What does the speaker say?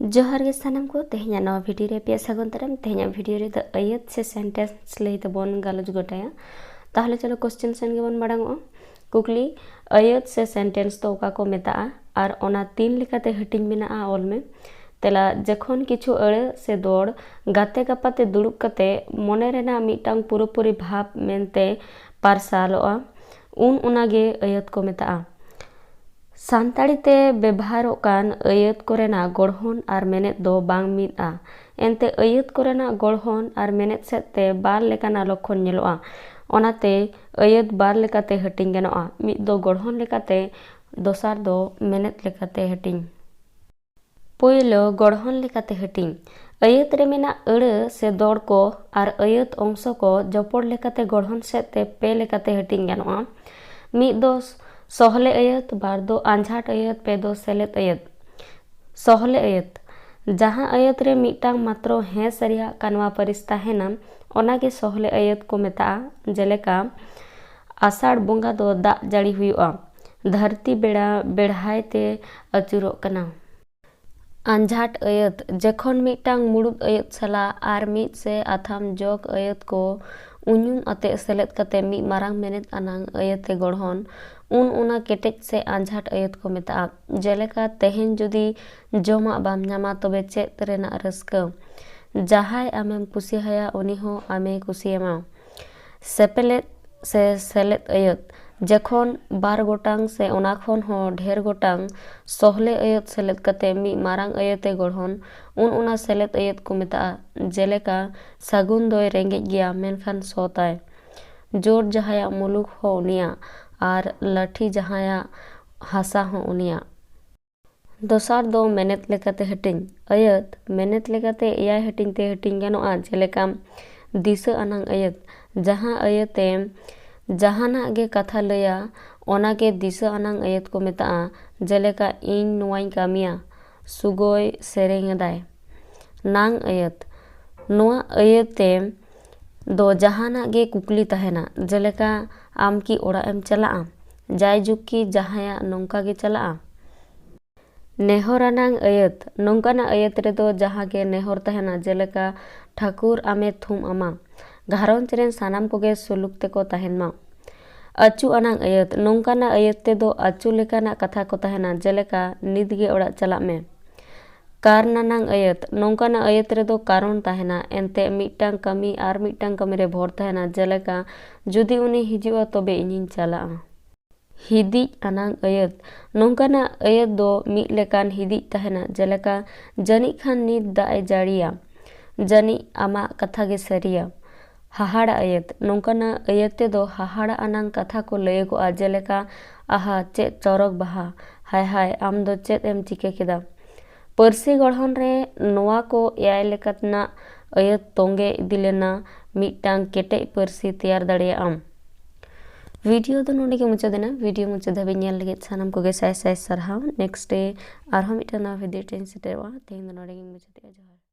जोहार गे सानाम को तेहना नवा भिडियो रे पे सागुन दाराम तेहना भिडियो रे आयत से सेंटेंस लई तबन गालोच गोटाया ताहले चलो क्वेश्चन सेन गेबन माड़ांगो कुकली आयत से सेंटेंस तो ओका को मेता और ओना तीन लेकाते हटिंग मेना ऑल में तेला जखन किछु अड़े से दौड़ गाते गपाते दुड़ुब कते मने रेना मिटांग पुरोपुरी भाव मेनते पारसालोआ उन उनागे आयत को मेता सानताड़ी ते व्यवहार कान आयत कोरेना गढ़हन और मेनेत दो बांग मिदा एनते आयत कोरेना गढ़हन और मेनेत सेते बार लेकाना लक्षण नेलोआ ओनाते आयत बार लेकाते हटिंग गनोआ मिद दो गढ़हन लेकाते दोसार दो मेनेत लेकाते हटिंग पोयलो गढ़हन लेकाते हटिंग आयत रे मेना अड़े से दौड़ को और आयत अंश को जपड़ लेकाते गढ़हन सेते पे लेकाते हटिंग गनोआ मिद दो सहले आयत बार दो आंझाट आयत पे दो सेलेत आयत सहले आयत जहाँ आयत रे मिटांग मात्रो हे सरिया कानवा परिस्ता है नाम ओनागे सहले आयत को मेता जेलेका आषाढ़ बोंगा दो दाग जाड़ी हुआ धरती बेड़ा बेढ़ाई ते अचुरो कना आंझाट आयत जखन मिटांग मुड़ुद आयत सला आर मिद से आथाम जोग आयत को उन्युम अते सेलेत कते मी मारांग मेनेत अनांग आयत गढ़हन उन उना केटेज से आंझाट आयत को मेता जेलेका तेहेन जुदी जमा बाम नामा तबे चेत रेना रस्का जहाय आमेम कुसी हया उनी हो आमे कुसीयमा सेपेलेत से सेलेत आयत जखन बार गोटांग से ओनाखन हो ढेर गोटांग सहले आयत सेलेत कते मी मारांग आयते गढ़हन उन उना सेलेत आयत को मेता जेलेका सागुन दोय रेंगे गया मेनखान सोताय जोर जहाया मुलुक हो उनिया और लाठी जहाया हासा हो उनिया दोसार दो मेनेत लेकाते हटिंग आयत मेनेत लेकाते एयाय हटिंग ते हटिंग गनोआ जेलेका दिशा अनांग आयत जहाँ आयते जहाना गे कथा लया ओनागे दिशा अनांग आयत को मेता जेलेका इन नोवाई कामिया सुगोय सेरेंगदाय नांग आयत नोआ आयते दो जहाना गे कुकली तहेना जेलेका आम की ओड़ा एम चला जाय जुग की जहाया नौका गे चला नेहरानांग आयत नौकाना आयत रे दो जहाँ के नेहर तहेना जेलेका ठाकुर आमे थुम अमा घारोंच रेन सानाम कोगे सुलुक तेको तहेन मा अचु अनांग आयत नौकाना आयत ते दो अचु लेकाना कथा को तहेना जेलेका निद गे ओड़ा चला में कारनानांग आयत नौकाना आयत रे दो कारण तहेना एनते मिटांग कमी आर मिटांग कमी रे भोर तहेना जेलेका जुदी उनी हिजुआ तबे इनिन चला हिदी अनांग आयत नौकाना आयत दो मिट लेकान हिदी तहेना जेलेका जनी खान निद दाए जाड़िया जनी आमा कथा गे सरिया हाहाड़ा आयत नौकाना आयत दो हाहाड़ा अनांग कथा को लयगो जेलेका आहा चेत चौरक बहा हाय हाय आम दो चेत एम चिके केदा परसी गढ़हन रे नोआ को एयाय लेकातना आयत तोंगे इदिलेना मिटांग केटे परसी तैयार दाड़िया आम वीडियो दो नोंडे के मुचादेना वीडियो मुचा धाबे नेल लगे सानाम को गे साय साय सरहाव नेक्स्ट डे आरहो मिटा नवा वीडियो टेन सेटेवा तेहेन दो नोंडे के मुचादेया जोहार।